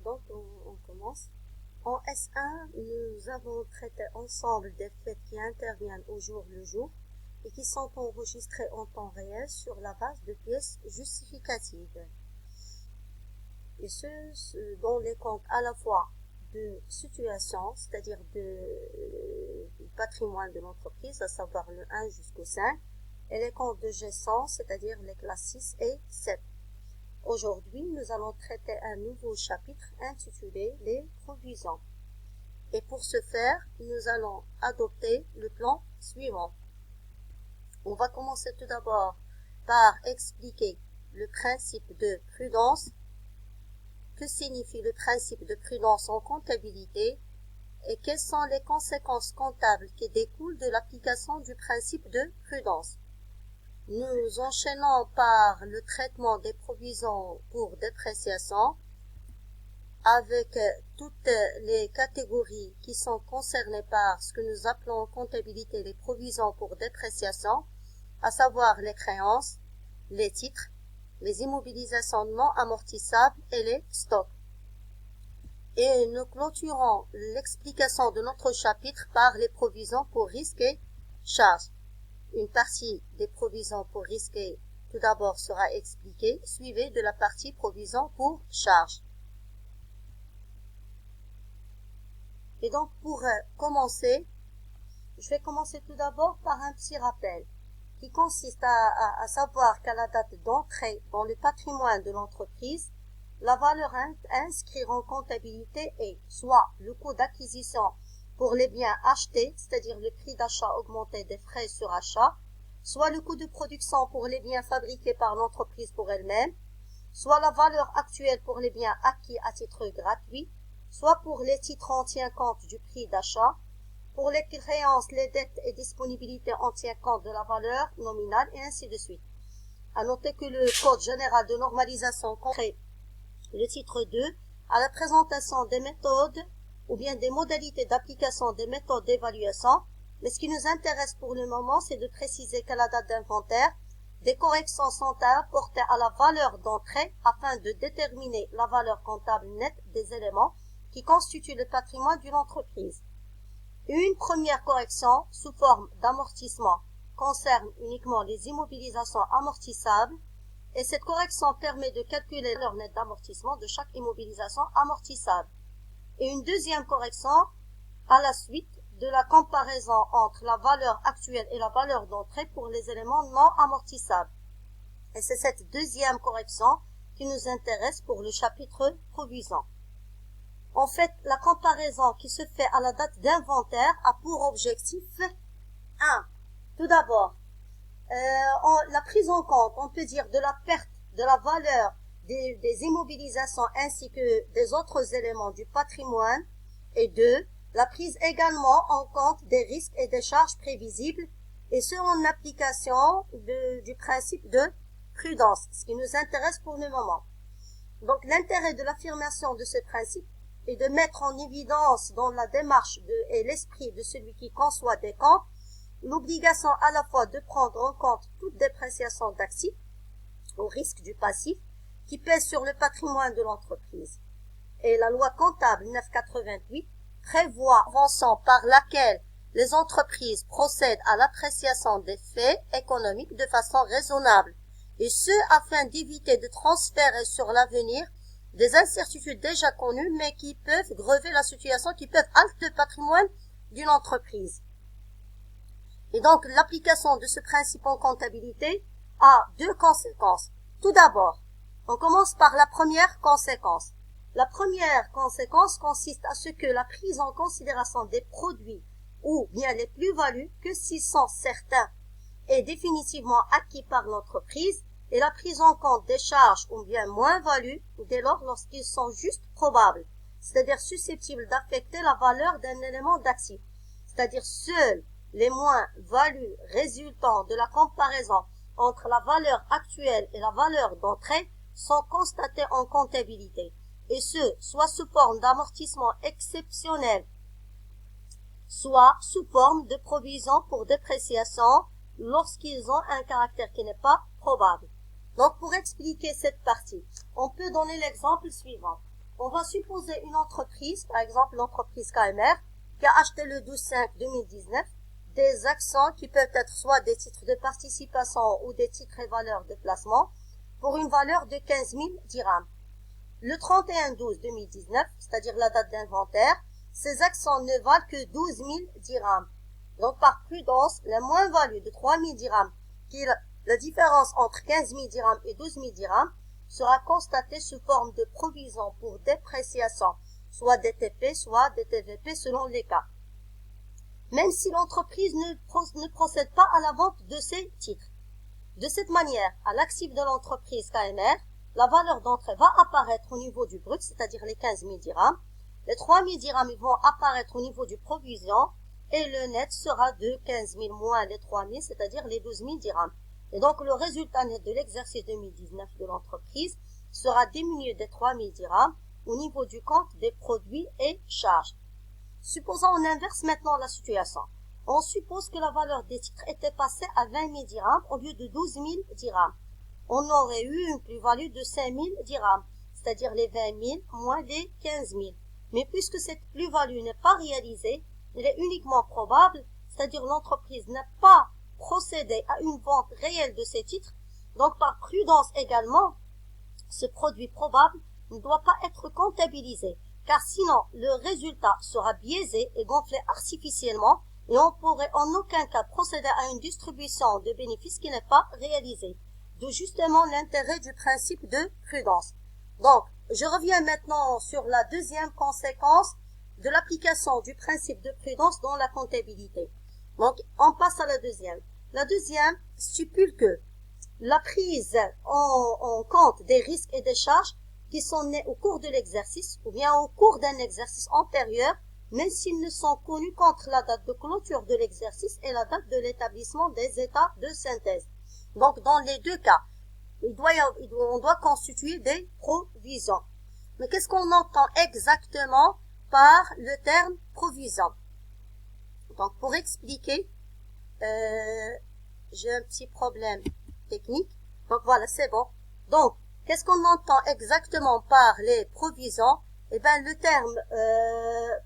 Donc, on commence. En S1, nous avons traité ensemble des faits qui interviennent au jour le jour et qui sont enregistrés en temps réel sur la base de pièces justificatives. Et ce dont les comptes à la fois de situation, c'est-à-dire du patrimoine de l'entreprise, à savoir le 1 jusqu'au 5, et les comptes de gestion, c'est-à-dire les classes 6 et 7. Aujourd'hui, nous allons traiter un nouveau chapitre intitulé « Les provisions ». Et pour ce faire, nous allons adopter le plan suivant. On va commencer tout d'abord par expliquer le principe de prudence. Que signifie le principe de prudence en comptabilité et quelles sont les conséquences comptables qui découlent de l'application du principe de prudence. Nous enchaînons par le traitement des provisions pour dépréciation avec toutes les catégories qui sont concernées par ce que nous appelons en comptabilité les provisions pour dépréciation, à savoir les créances, les titres, les immobilisations non amortissables et les stocks. Et nous clôturons l'explication de notre chapitre par les provisions pour risques et charges. Une partie des provisions pour risques tout d'abord sera expliquée, suivie de la partie provisions pour charges. Et donc pour commencer, je vais commencer tout d'abord par un petit rappel qui consiste à savoir qu'à la date d'entrée dans le patrimoine de l'entreprise, la valeur inscrite en comptabilité est soit le coût d'acquisition pour les biens achetés, c'est-à-dire le prix d'achat augmenté des frais sur achat, soit le coût de production pour les biens fabriqués par l'entreprise pour elle-même, soit la valeur actuelle pour les biens acquis à titre gratuit, soit pour les titres en tient compte du prix d'achat, pour les créances, les dettes et disponibilités en tient compte de la valeur nominale et ainsi de suite. À noter que le Code général de normalisation crée le titre 2 à la présentation des méthodes ou bien des modalités d'application des méthodes d'évaluation, mais ce qui nous intéresse pour le moment, c'est de préciser qu'à la date d'inventaire, des corrections sont à apporter à la valeur d'entrée afin de déterminer la valeur comptable nette des éléments qui constituent le patrimoine d'une entreprise. Une première correction sous forme d'amortissement concerne uniquement les immobilisations amortissables et cette correction permet de calculer la valeur nette d'amortissement de chaque immobilisation amortissable. Et une deuxième correction à la suite de la comparaison entre la valeur actuelle et la valeur d'entrée pour les éléments non amortissables. Et c'est cette deuxième correction qui nous intéresse pour le chapitre provision. En fait, la comparaison qui se fait à la date d'inventaire a pour objectif 1. Tout d'abord, la prise en compte, on peut dire, de la perte de la valeur des immobilisations ainsi que des autres éléments du patrimoine. Et 2. La prise également en compte des risques et des charges prévisibles et ce en application du principe de prudence, ce qui nous intéresse pour le moment. Donc l'intérêt de l'affirmation de ce principe est de mettre en évidence dans la démarche et l'esprit de celui qui conçoit des comptes l'obligation à la fois de prendre en compte toute dépréciation d'actifs au risque du passif qui pèse sur le patrimoine de l'entreprise. Et la loi comptable 988 prévoit une convention par laquelle les entreprises procèdent à l'appréciation des faits économiques de façon raisonnable, et ce afin d'éviter de transférer sur l'avenir des incertitudes déjà connues mais qui peuvent grever la situation, qui peuvent altérer le patrimoine d'une entreprise. Et donc l'application de ce principe en comptabilité a deux conséquences. Tout d'abord, on commence par la première conséquence. La première conséquence consiste à ce que la prise en considération des produits ou bien les plus-values que s'ils sont certains et définitivement acquis par l'entreprise et la prise en compte des charges ou bien moins-values dès lors lorsqu'ils sont juste probables, c'est-à-dire susceptibles d'affecter la valeur d'un élément d'actif, c'est-à-dire seuls les moins-values résultant de la comparaison entre la valeur actuelle et la valeur d'entrée sont constatées en comptabilité, et ce, soit sous forme d'amortissement exceptionnel, soit sous forme de provision pour dépréciation lorsqu'ils ont un caractère qui n'est pas probable. Donc, pour expliquer cette partie, on peut donner l'exemple suivant. On va supposer une entreprise, par exemple l'entreprise KMR, qui a acheté le 12/5/2019 des actions qui peuvent être soit des titres de participation ou des titres et valeurs de placement pour une valeur de 15 000 dirhams. Le 31/12/2019, c'est-à-dire la date d'inventaire, ces actions ne valent que 12 000 dirhams. Donc par prudence, la moins-value de 3 000 dirhams, qui est la différence entre 15 000 dirhams et 12 000 dirhams, sera constatée sous forme de provision pour dépréciation, soit DTP, soit DTVP selon les cas. Même si l'entreprise ne procède pas à la vente de ces titres. De cette manière, à l'actif de l'entreprise KMR, la valeur d'entrée va apparaître au niveau du brut, c'est-à-dire les 15 000 dirhams. Les 3 000 dirhams vont apparaître au niveau du provision et le net sera de 15 000 moins les 3 000, c'est-à-dire les 12 000 dirhams. Et donc le résultat net de l'exercice 2019 de l'entreprise sera diminué des 3 000 dirhams au niveau du compte des produits et charges. Supposons on inverse maintenant la situation. On suppose que la valeur des titres était passée à 20 000 dirhams au lieu de 12 000 dirhams. On aurait eu une plus-value de 5 000 dirhams, c'est-à-dire les 20 000 moins les 15 000. Mais puisque cette plus-value n'est pas réalisée, il est uniquement probable, c'est-à-dire l'entreprise n'a pas procédé à une vente réelle de ces titres, donc par prudence également, ce produit probable ne doit pas être comptabilisé, car sinon le résultat sera biaisé et gonflé artificiellement et on pourrait en aucun cas procéder à une distribution de bénéfices qui n'est pas réalisée. D'où justement l'intérêt du principe de prudence. Donc, je reviens maintenant sur la deuxième conséquence de l'application du principe de prudence dans la comptabilité. Donc, on passe à la deuxième. La deuxième stipule que la prise en compte des risques et des charges qui sont nés au cours de l'exercice ou bien au cours d'un exercice antérieur, même s'ils ne sont connus qu'entre la date de clôture de l'exercice et la date de l'établissement des états de synthèse. Donc, dans les deux cas, on doit constituer des provisions. Mais qu'est-ce qu'on entend exactement par le terme provision? Donc, pour expliquer, j'ai un petit problème technique. Donc, voilà, c'est bon. Donc, qu'est-ce qu'on entend exactement par les provisions? Eh bien, le terme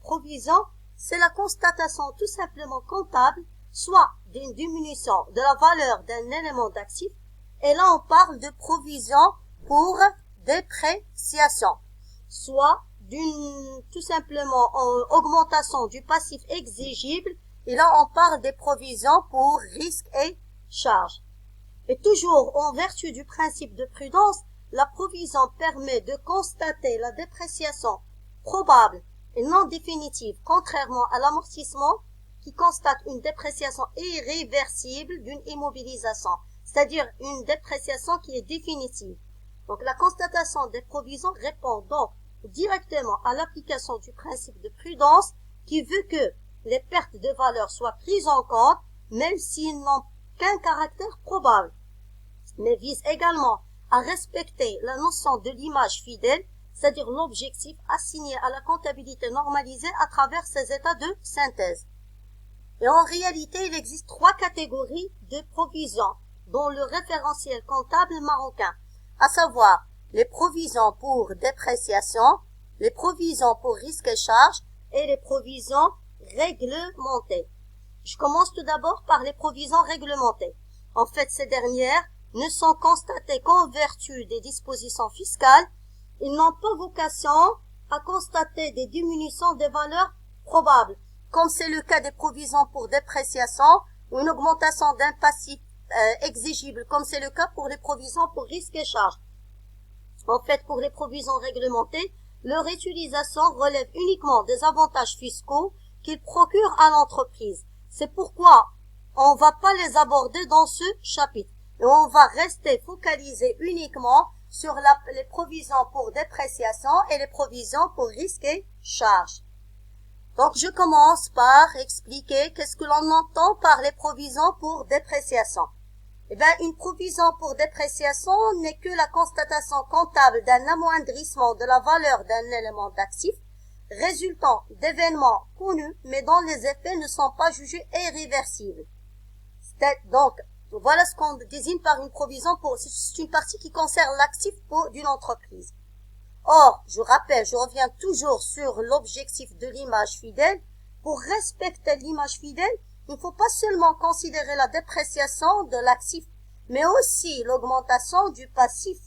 provision, c'est la constatation tout simplement comptable, soit d'une diminution de la valeur d'un élément d'actif, et là on parle de provision pour dépréciation, soit d'une tout simplement augmentation du passif exigible, et là on parle des provisions pour risques et charges. Et toujours en vertu du principe de prudence, la provision permet de constater la dépréciation probable et non définitive, contrairement à l'amortissement qui constate une dépréciation irréversible d'une immobilisation, c'est-à-dire une dépréciation qui est définitive. Donc la constatation des provisions répond donc directement à l'application du principe de prudence qui veut que les pertes de valeur soient prises en compte, même s'ils n'ont qu'un caractère probable, mais vise également à respecter la notion de l'image fidèle, c'est-à-dire l'objectif assigné à la comptabilité normalisée à travers ces états de synthèse. Et en réalité, il existe trois catégories de provisions dans le référentiel comptable marocain, à savoir les provisions pour dépréciation, les provisions pour risques et charges et les provisions réglementées. Je commence tout d'abord par les provisions réglementées. En fait, ces dernières ne sont constatées qu'en vertu des dispositions fiscales. Ils n'ont pas vocation à constater des diminutions des valeurs probables, comme c'est le cas des provisions pour dépréciation ou une augmentation d'un passif exigible, comme c'est le cas pour les provisions pour risques et charges. En fait, pour les provisions réglementées, leur utilisation relève uniquement des avantages fiscaux qu'ils procurent à l'entreprise. C'est pourquoi on ne va pas les aborder dans ce chapitre. Et on va rester focalisé uniquement sur les provisions pour dépréciation et les provisions pour risques et charges. Donc, je commence par expliquer qu'est-ce que l'on entend par les provisions pour dépréciation. Eh bien, une provision pour dépréciation n'est que la constatation comptable d'un amoindrissement de la valeur d'un élément d'actif résultant d'événements connus mais dont les effets ne sont pas jugés irréversibles. Donc, voilà ce qu'on désigne par une provision c'est une partie qui concerne l'actif d'une entreprise. Or, je rappelle, je reviens toujours sur l'objectif de l'image fidèle. Pour respecter l'image fidèle, il ne faut pas seulement considérer la dépréciation de l'actif, mais aussi l'augmentation du passif.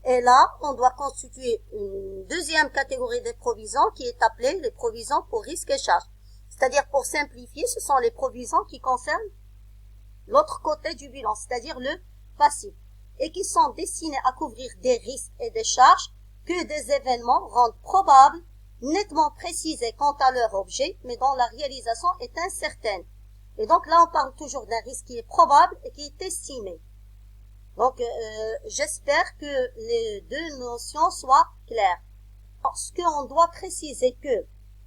Et là, on doit constituer une deuxième catégorie de provisions qui est appelée les provisions pour risques et charges. C'est-à-dire, pour simplifier, ce sont les provisions qui concernent l'autre côté du bilan, c'est-à-dire le passif, et qui sont destinées à couvrir des risques et des charges que des événements rendent probables, nettement précisés quant à leur objet, mais dont la réalisation est incertaine. Et donc là, on parle toujours d'un risque qui est probable et qui est estimé. Donc, j'espère que les deux notions soient claires. Ce qu'on doit préciser que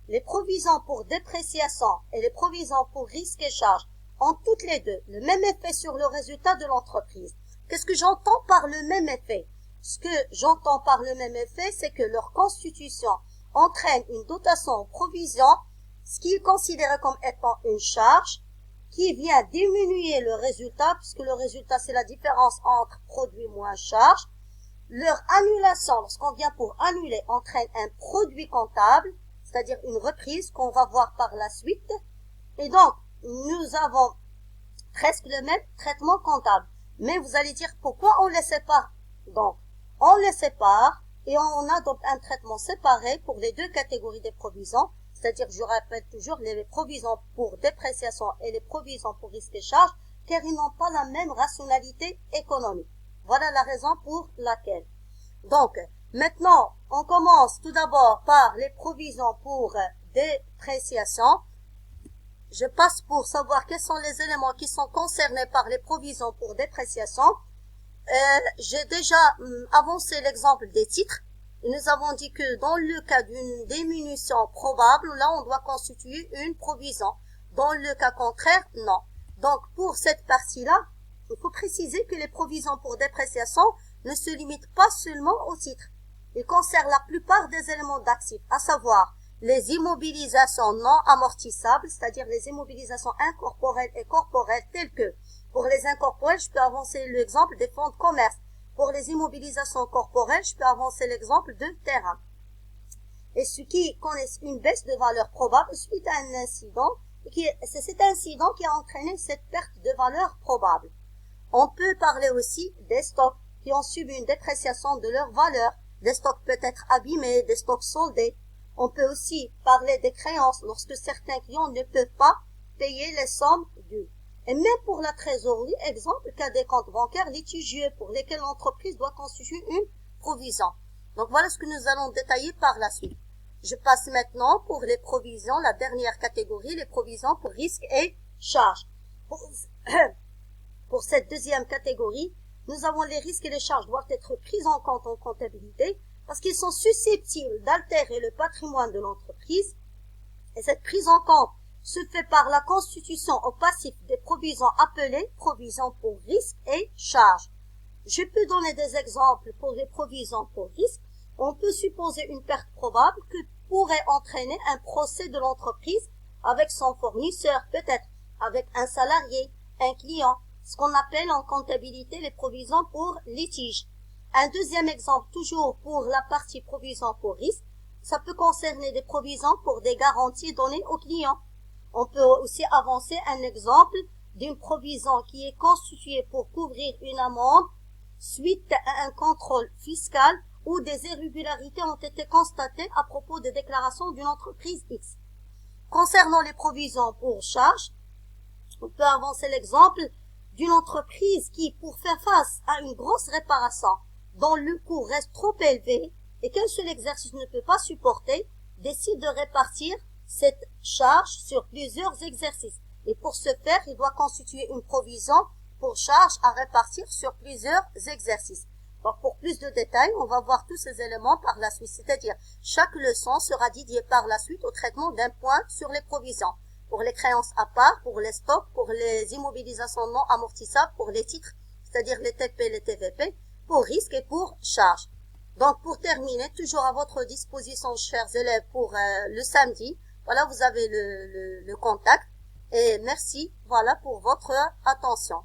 les provisions pour dépréciation et les provisions pour risques et charges ont toutes les deux le même effet sur le résultat de l'entreprise. Qu'est-ce que j'entends par le même effet? Ce que j'entends par le même effet, c'est que leur constitution entraîne une dotation en provision, ce qui est considéré comme étant une charge, qui vient diminuer le résultat, puisque le résultat, c'est la différence entre produit moins charge. Leur annulation, lorsqu'on vient pour annuler, entraîne un produit comptable, c'est-à-dire une reprise qu'on va voir par la suite. Et donc, nous avons presque le même traitement comptable. Mais vous allez dire, pourquoi on les sépare? Donc, on les sépare et on a donc un traitement séparé pour les deux catégories de provisions, c'est-à-dire, je répète toujours, les provisions pour dépréciation et les provisions pour risques et charges, car ils n'ont pas la même rationalité économique. Voilà la raison pour laquelle. Donc, maintenant, on commence tout d'abord par les provisions pour dépréciation. Je passe pour savoir quels sont les éléments qui sont concernés par les provisions pour dépréciation. J'ai déjà avancé l'exemple des titres. Et nous avons dit que dans le cas d'une diminution probable, là, on doit constituer une provision. Dans le cas contraire, non. Donc, pour cette partie-là, il faut préciser que les provisions pour dépréciation ne se limitent pas seulement aux titres. Ils concernent la plupart des éléments d'actifs, à savoir les immobilisations non amortissables, c'est-à-dire les immobilisations incorporelles et corporelles, telles que, pour les incorporelles, je peux avancer l'exemple des fonds de commerce. Pour les immobilisations corporelles, je peux avancer l'exemple de terrain. Et ceux qui connaissent une baisse de valeur probable suite à un incident, c'est cet incident qui a entraîné cette perte de valeur probable. On peut parler aussi des stocks qui ont subi une dépréciation de leur valeur, des stocks peut-être abîmés, des stocks soldés. On peut aussi parler des créances lorsque certains clients ne peuvent pas payer les sommes dues. Et même pour la trésorerie, exemple, cas des comptes bancaires litigieux pour lesquels l'entreprise doit constituer une provision. Donc voilà ce que nous allons détailler par la suite. Je passe maintenant pour les provisions, la dernière catégorie, les provisions pour risques et charges. Pour cette deuxième catégorie, nous avons les risques et les charges doivent être pris en compte en comptabilité parce qu'ils sont susceptibles d'altérer le patrimoine de l'entreprise. Et cette prise en compte se fait par la constitution au passif des provisions appelées provisions pour risques et charges. Je peux donner des exemples pour les provisions pour risques. On peut supposer une perte probable que pourrait entraîner un procès de l'entreprise avec son fournisseur, peut-être avec un salarié, un client, ce qu'on appelle en comptabilité les provisions pour litige. Un deuxième exemple, toujours pour la partie provision pour risque, ça peut concerner des provisions pour des garanties données aux clients. On peut aussi avancer un exemple d'une provision qui est constituée pour couvrir une amende suite à un contrôle fiscal où des irrégularités ont été constatées à propos des déclarations d'une entreprise X. Concernant les provisions pour charges, on peut avancer l'exemple d'une entreprise qui, pour faire face à une grosse réparation dont le coût reste trop élevé et qu'un seul exercice ne peut pas supporter, décide de répartir cette charge sur plusieurs exercices. Et pour ce faire, il doit constituer une provision pour charge à répartir sur plusieurs exercices. Donc, pour plus de détails, on va voir tous ces éléments par la suite. C'est-à-dire, chaque leçon sera dédiée par la suite au traitement d'un point sur les provisions. Pour les créances à part, pour les stocks, pour les immobilisations non amortissables, pour les titres, c'est-à-dire les TP et les TVP, pour risque et pour charge. Donc, pour terminer, toujours à votre disposition, chers élèves, pour le samedi. Voilà, vous avez le contact. Et merci, voilà, pour votre attention.